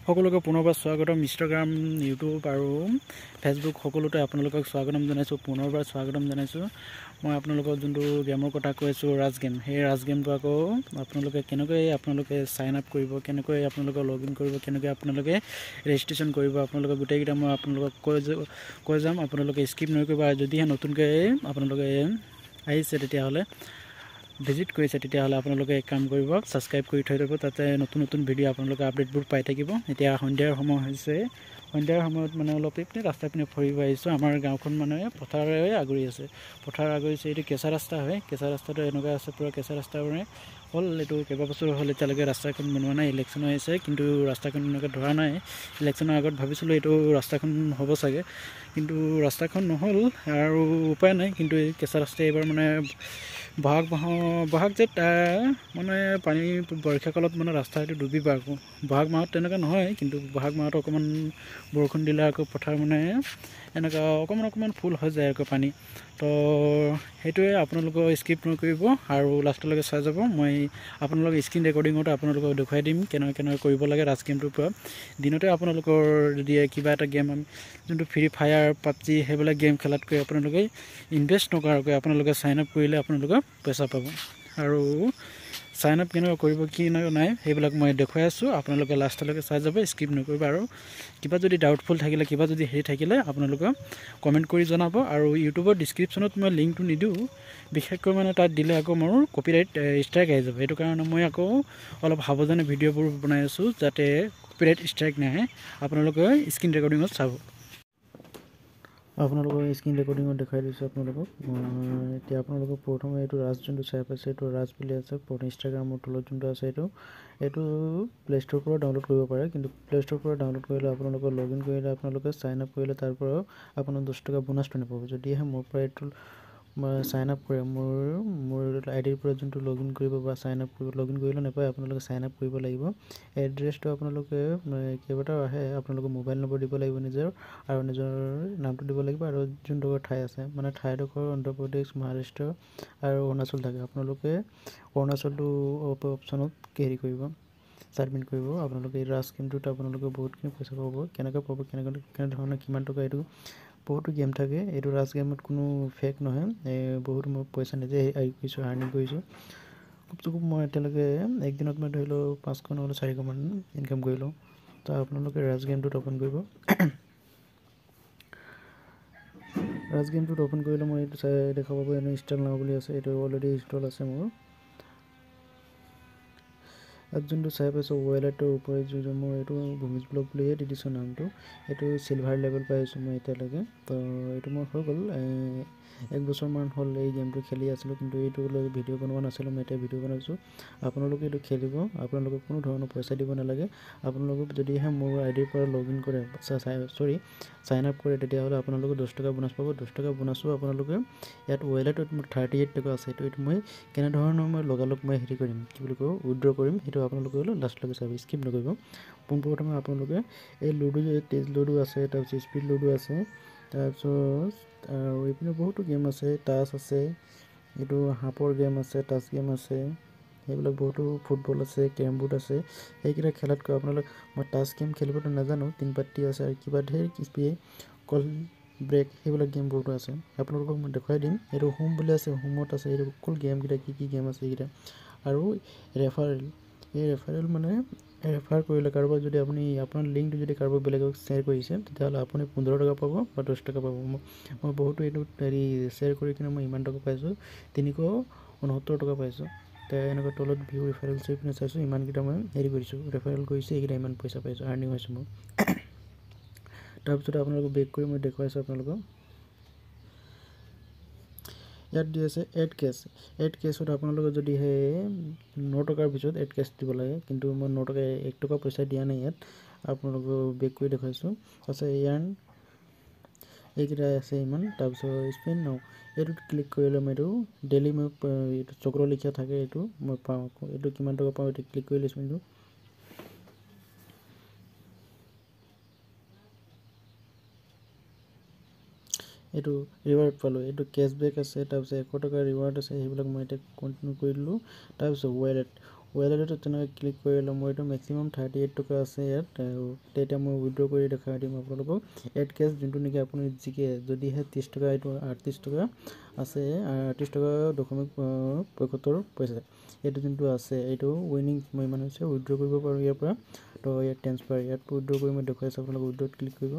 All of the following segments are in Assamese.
সকলোকে পুনৰবাৰ স্বাগতম ইনষ্টাগ্ৰাম ইউটিউব আৰু ফেচবুক সকলোতে আপোনালোকক স্বাগতম জনাইছোঁ পুনৰবাৰ স্বাগতম জনাইছোঁ মই আপোনালোকক যোনটো গেমৰ কথা কৈছোঁ ৰাজ গেম সেই ৰাজ গেমটো আকৌ আপোনালোকে কেনেকৈ সাইন আপ কৰিব কেনেকৈ আপোনালোকে লগইন কৰিব কেনেকৈ আপোনালোকে ৰেজিষ্ট্ৰেচন কৰিব আপোনালোকে গোটেইকেইটা মই আপোনালোকক কৈ যাম আপোনালোকে স্কিপ নকৰিব আৰু যদিহে নতুনকৈ আপোনালোকে আহিছে তেতিয়াহ'লে ভিজিট কৰিছে তেতিয়াহ'লে আপোনালোকে এক কাম কৰিব সাবস্ক্ৰাইব কৰি থৈ দিব তাতে নতুন ভিডিঅ' আপোনালোকে আপডেটবোৰ পাই থাকিব এতিয়া সন্ধিয়াৰ সময় হৈছে সন্ধিয়াৰ সময়ত মানে অলপ ইপিনে ৰাস্তা পিনে ফুৰিব আহিছোঁ আমাৰ গাঁওখন মানে পথাৰেৰে আগুৰি আছে পথাৰ আগুৰিছে এইটো কেঁচা ৰাস্তা হয় কেঁচা ৰাস্তাটো এনেকুৱা আছে পুৰা কেঁচা ৰাস্তা মানে হ'ল এইটো কেইবাবছৰ হ'ল এতিয়ালৈকে ৰাস্তাখন বনোৱা নাই ইলেকশ্যন হৈ আছে কিন্তু ৰাস্তাখন এনেকৈ ধৰা নাই ইলেকশ্যনৰ আগত ভাবিছিলোঁ এইটো ৰাস্তাখন হ'ব চাগে কিন্তু ৰাস্তাখন নহ'ল আৰু উপায় নাই কিন্তু এই কেঁচা ৰাস্তা এইবাৰ মানে বহাগ জেঠ মানে পানী বাৰিষা কালত মানে ৰাস্তা এইটো ডুবিব আকৌ বহাগ মাহত তেনেকুৱা নহয় কিন্তু বহাগ মাহত অকণমান বৰষুণ দিলে আকৌ পথাৰ মানে এনেকুৱা অকণমান ফুল হৈ যায় আকৌ পানী তো সেইটোৱে আপোনালোকে স্কিপ নকৰিব আৰু লাষ্টলৈকে চাই যাব মই আপোনালোকক স্ক্ৰীন ৰেকৰ্ডিঙত আপোনালোকক দেখুৱাই দিম কেনেকৈ কৰিব লাগে ৰাজ গেমটোৰ পৰা দিনতে আপোনালোকৰ যদি কিবা এটা গেম যোনটো ফ্ৰী ফায়াৰ পাবজি সেইবিলাক গেম খেলাতকৈ আপোনালোকে ইনভেষ্ট নকৰাকৈ আপোনালোকে সাইন আপ কৰিলে আপোনালোকে পইচা পাব আৰু সাইন আপ কেনেকৈ কৰিব কি নাই সেইবিলাক মই দেখুৱাই আছোঁ আপোনালোকে লাষ্টলৈকে চাই যাব স্কিপ নকৰিব আৰু কিবা যদি ডাউটফুল থাকিলে কিবা যদি হেৰি থাকিলে আপোনালোকে কমেণ্ট কৰি জনাব আৰু ইউটিউবৰ ডিছক্ৰিপশ্যনত মই লিংকটো নিদিওঁ বিশেষকৈ মানে তাত দিলে আকৌ মোৰ কপিৰাইট ষ্ট্ৰাইক আহি যাব সেইটো কাৰণে মই আকৌ অলপ সাৱধানে ভিডিঅ'বোৰ বনাই আছোঁ যাতে কপিৰাইট ষ্ট্ৰাইক নাহে আপোনালোকে স্ক্ৰীন ৰেকৰ্ডিঙত চাব আপোনালোকক স্ক্ৰীন ৰেকৰ্ডিঙত দেখাই দিছোঁ আপোনালোকক এতিয়া আপোনালোকক প্ৰথমে এইটো ৰাজ যোনটো চাই পাইছে এইটো ৰাজ বুলি আছে ইনষ্টাগ্ৰামৰ তলত যোনটো আছে এইটো প্লে ষ্ট'ৰৰ পৰা ডাউনলোড কৰিব পাৰে কিন্তু প্লে ষ্ট'ৰৰ পৰা ডাউনলোড কৰিলে আপোনালোকৰ লগ ইন কৰিলে আপোনালোকে চাইন আপ কৰিলে তাৰ পৰাও আপোনাৰ 10 টকা বোনাছটো নাপাব যদিহে মোৰ পৰা এইটো সাইন আপ কৰে মোৰ আইডিৰ পৰা যোনটো লগ ইন কৰিব বা সাইন আপ কৰিব লগ ইন কৰিলে নাপায় আপোনালোকে সাইন আপ কৰিব লাগিব এড্ৰেছটো আপোনালোকে কেইবাটাও আহে আপোনালোকে মোবাইল নম্বৰ দিব লাগিব নিজৰ আৰু নিজৰ নামটো দিব লাগিব আৰু যোনডোখৰ ঠাই আছে মানে ঠাইডোখৰ অন্ধ্ৰপ্ৰদেশ মহাৰাষ্ট্ৰ আৰু অৰুণাচল থাকে আপোনালোকে অৰুণাচলটো অপশ্যনত হেৰি কৰিব ছাবমিট কৰিব আপোনালোকে এই ৰাজ গেমটোত আপোনালোকে বহুতখিনি পইচা পাব কেনেকৈ পাব কেনেধৰণে কিমান টকা এইটো বহুতো গেম থাকে এইটো ৰাজ গেমত কোনো ফেক নহয় বহুত মই পইচা নিজে কৰিছোঁ আৰ্নিং কৰিছোঁ খুব মই এতিয়ালৈকে একদিনত মই ধৰি লওক 500 নহ'লে 400 মান ইনকাম কৰিলোঁ তো আপোনালোকে ৰাজ গেমটোত অ'পন কৰিব ৰাজ গেমটোত অ'পন কৰিলে মই এইটো চাই দেখা পাব এনে ইনষ্টল নাও বুলি আছে এইটো অলৰেডি ইনষ্টল আছে মোৰ আৰু যোনটো চাই পাইছোঁ ৱালেটৰ ওপৰত যোনটো মই এইটো ভূমিজ ব্লগ বুলিয়ে দি দিছোঁ নামটো এইটো চিলভাৰ লেভেল পাইছোঁ মই এতিয়ালৈকে তো এইটো মোৰ হৈ গ'ল 1 বছৰমান হ'ল এই গেমটো খেলি আছিলোঁ কিন্তু এইটো লৈ ভিডিঅ' বনোৱা নাছিলোঁ মই এতিয়া ভিডিঅ' বনাইছোঁ আপোনালোকে এইটো খেলিব আপোনালোকে কোনো ধৰণৰ পইচা দিব নালাগে আপোনালোকে যদিহে মোৰ আইডিৰ পৰা লগ ইন কৰে সাইন আপ কৰে তেতিয়াহ'লে আপোনালোকে 10 টকা বোনাছ পাব 10 টকা বোনাছো আপোনালোকে ইয়াত ৱালেটত মোৰ 38 টকা আছে এইটো মই কেনেধৰণৰ মই লগালগ মই হেৰি কৰিম কি বুলি কওঁ উইথড্ৰ কৰিম সেইটো আপোনালোকে লাষ্টলৈকে চাব স্কিপ নকৰিব পোনপ্ৰথমে আপোনালোকে এই লুডো তেজ লুডো আছে তাৰপিছত স্পীড লুডো আছে তাৰপিছত আৰু এইপিনে বহুতো গেম আছে টাচ আছে এইটো সাপৰ গেম আছে টাচ গেম আছে সেইবিলাক বহুতো ফুটবল আছে কেৰম বোৰ্ড আছে সেইকেইটা খেলাতকৈ আপোনালোক মই টাচ গেম খেলিবতো নাজানো 3 পাত্তি আছে আৰু কিবা ঢেৰ কিস্পিয়ে কল ব্ৰেক সেইবিলাক গেম বহুতো আছে আপোনালোকক মই দেখুৱাই দিম এইটো হোম বুলি আছে হোমত আছে এইটো অকল গেমকেইটা কি গেম আছে এইকেইটা আৰু ৰেফাৰেল মানে ৰেফাৰ কৰিলে কাৰোবাক যদি আপুনি আপোনাৰ লিংকটো যদি কাৰোবাক বেলেগক শ্বেয়াৰ কৰিছে তেতিয়াহ'লে আপুনি 15 টকা পাব বা 10 টকা পাব মই বহুতো এইটো হেৰি শ্বেয়াৰ কৰি কিনে মই ইমান টকা পাইছোঁ 369 টকা পাইছোঁ তো এনেকুৱা তলত ভিউ ৰেফাৰেল চাই পিনে চাইছোঁ ইমানকেইটা মই হেৰি কৰিছোঁ ৰেফাৰেল কৰিছোঁ এইকেইটা ইমান পইচা পাইছোঁ আৰ্নিং হৈছে মোৰ তাৰপিছত আপোনালোকক বেক কৰি মই দেখুৱাইছোঁ আপোনালোকক ইয়াত দি আছে এড কেছত আপোনালোকে যদি সেই 9 টকাৰ পিছত এড কেছ দিব লাগে কিন্তু মই 9 টকা 1 টকা পইচা দিয়া নাই ইয়াত আপোনালোকক বেক কৰি দেখুৱাইছোঁ আছে ইয়াৰ্ণ এইকেইটা আছে ইমান তাৰপিছত স্পেণ্ড নাও এইটোত ক্লিক কৰিলে মই এইটো ডেইলি মই এইটো চক্ৰ লিখা থাকে এইটো মই পাওঁ এইটো কিমান টকা পাওঁ এইটো ক্লিক কৰি লৈছোঁ কিন্তু এইটো ৰিৱাৰ্ড পালোঁ এইটো কেছবেক আছে তাৰপিছত 100 টকা ৰিৱাৰ্ড আছে সেইবিলাক মই এতিয়া কণ্টিনিউ কৰি দিলোঁ তাৰপিছত ৱালেটত তেনেকৈ ক্লিক কৰিলে মোৰ এইটো মেক্সিমাম 38 টকা আছে ইয়াত তেতিয়া মই উইথড্ৰ কৰি দেখাই দিম আপোনালোকক এড কেছ যোনটো নেকি আপুনি জিকে যদিহে 30 টকা এইটো 38 টকা আছে 38 টকা 0.75 পইচা এইটো যোনটো আছে এইটো উইনিং মই মানে হৈছে উইথড্ৰ কৰিব পাৰোঁ ইয়াৰ পৰা তো ইয়াত ট্ৰান্সফাৰ ইয়াত উইথড্ৰ কৰি মই দেখাইছোঁ আপোনালোকক উইথড্ৰত ক্লিক কৰিব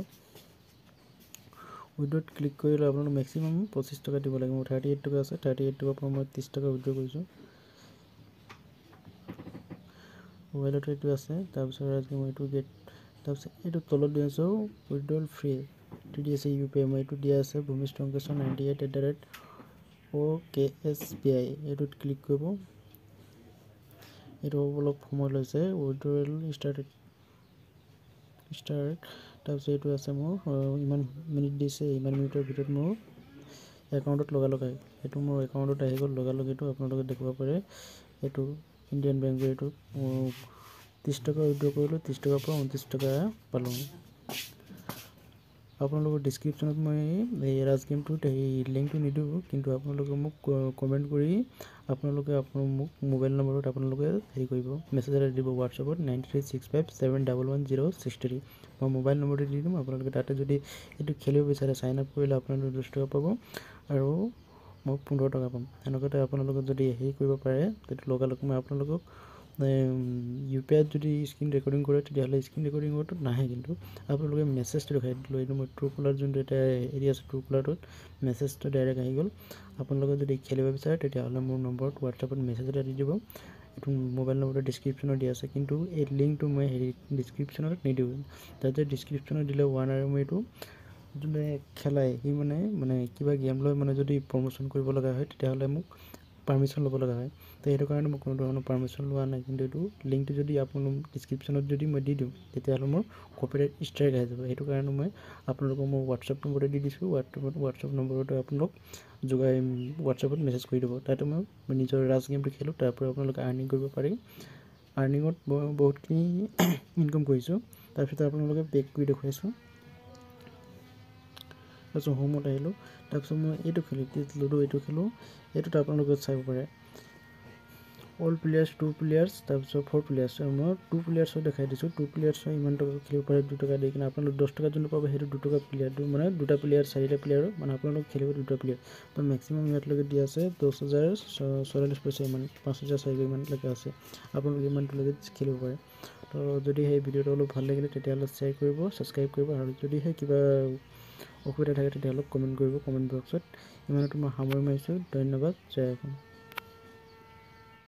উইথড্ৰত ক্লিক কৰিলে আপোনালোক মেক্সিমাম 25 টকা দিব লাগে মোৰ 38 টকা আছে 38 টকাৰ পৰা মই 30 টকা উইথড্ৰ কৰিছোঁ ৱালেট এইটো আছে তাৰপিছত ৰাজগেম এইটো গেট তাৰপিছত এইটো তলত দি আছোঁ উইথড্ৰল ফ্ৰী এইটো দি আছে ইউ পি আই মই এইটো দিয়া আছে ভূমিষ্ঠ অংকেশ্বৰ 98@OKSBI এইটোত ক্লিক কৰিব এইটো অলপ সময় লৈছে উইথড্ৰল ষ্টাৰ্ট তাৰপিছত এইটো আছে মোৰ ইমান মিনিট দিছে ইমান মিনিটৰ ভিতৰত মোৰ একাউণ্টত লগালগ আহে এইটো মোৰ একাউণ্টত আহি গ'ল লগালগ এইটো আপোনালোকে দেখিব পাৰে এইটো ইণ্ডিয়ান বেংকৰ এইটো 30 টকা উইথড্ৰ কৰিলোঁ 30 টকাৰ পৰা 29 টকা পালোঁ আপোনালোকৰ ডিছক্ৰিপশ্যনত মই এই ৰাজগেমটোত এই লিংকটো নিদিওঁ কিন্তু আপোনালোকে মোক কমেণ্ট কৰি আপোনালোকে মোক মোবাইল নম্বৰত আপোনালোকে হেৰি কৰিব মেছেজ এটা দিব হোৱাটছআপত 9365711063 মই মোবাইল নম্বৰটো দি দিম আপোনালোকে তাতে যদি এইটো খেলিব বিচাৰে চাইন আপ কৰিলে আপোনালোকে 10 টকা পাব আৰু মই 15 টকা পাম এনেকুৱাতে আপোনালোকে যদি হেৰি কৰিব পাৰে তেতিয়া লগালগ মই আপোনালোকক ইউ পি আইত যদি স্ক্ৰীন ৰেকৰ্ডিং কৰে তেতিয়াহ'লে স্ক্ৰীন ৰেকৰ্ডিঙতো নাহে কিন্তু আপোনালোকে মেছেজটো দেখাই দিলোঁ এইটো মই ট্ৰুকলাৰ যোনটো এটা এৰিয়া আছে ট্ৰুকলাৰটোত মেছেজটো ডাইৰেক্ট আহি গ'ল আপোনালোকে যদি খেলিব বিচাৰে তেতিয়াহ'লে মোৰ নম্বৰত হোৱাটছআপত মেছেজ এটা দি দিব এইটো মোবাইল নম্বৰটো ডিছক্ৰিপশ্যনত দিয়া আছে কিন্তু এই লিংকটো মই হেৰি ডিছক্ৰিপশ্যনত নিদিওঁ তাতে ডিছক্ৰিপশ্যনত দিলে ওৱান আৰু মই এইটো যোনে খেলাই সি মানে কিবা গেম লৈ মানে যদি প্ৰমোশ্যন কৰিব লগা হয় তেতিয়াহ'লে মোক পাৰ্মিশ্যন ল'ব লগা হয় তো সেইটো কাৰণে মই কোনো ধৰণৰ পাৰ্মিশ্যন লোৱা নাই কিন্তু এইটো লিংকটো যদি আপোনালোক ডিছক্ৰিপশ্যনত যদি মই দি দিওঁ তেতিয়াহ'লে মোৰ কপিৰাইট ষ্ট্ৰাইক আহি যাব সেইটো কাৰণে মই আপোনালোকক মই হোৱাটছআপ নম্বৰতে দি দিছোঁ হোৱাটছআপ নম্বৰতে আপোনালোক হোৱাটছআপত মেছেজ কৰি দিব তাতে মই নিজৰ ৰাজ গেমটো খেলোঁ তাৰ পৰা আপোনালোকে আৰ্নিং কৰিব পাৰি আৰ্নিঙত মই বহুতখিনি ইনকাম কৰিছোঁ তাৰপিছত আপোনালোকে বেক কৰি দেখুৱাইছোঁ তাৰপিছত হোমত আহিলোঁ তাৰপিছত মই এইটো খেলোঁ লুডো এইটো খেলোঁ এইটোত আপোনালোকে চাব পাৰে অল প্লেয়াৰ্ছ 2 প্লেয়াৰ্ছ তাৰপিছত 4 প্লেয়াৰ্ছ মই 2 প্লেয়াৰ্ছক দেখাই দিছোঁ 2 প্লেয়াৰ্ছৰ ইমান টকা খেলিব পাৰে 2 টকা দি কিনে আপোনালোক 10 টকা যোনটো পাব সেইটো 2 টকা প্লেয়াৰটো মানে 2টা প্লেয়াৰ 4টা প্লেয়াৰৰ মানে আপোনালোক খেলিব 2টা প্লেয়াৰ তো মেক্সিমাম ইয়াতলৈকে দিয়া আছে 10,044 পইচা ইমান 5,400 ইমানলৈকে আছে আপোনালোকে ইমানটোলৈকে খেলিব পাৰে তো যদি সেই ভিডিঅ'টো অলপ ভাল লাগিলে তেতিয়াহ'লে শ্বেয়াৰ কৰিব ছাবস্ক্ৰাইব কৰিব আৰু যদিহে কিবা অসুবিধা থাকে তেতিয়াহ'লে কমেণ্ট কৰিব কমেণ্ট বক্সত ইমানতো মই সামৰি মাৰিছোঁ ধন্যবাদ জয় অসম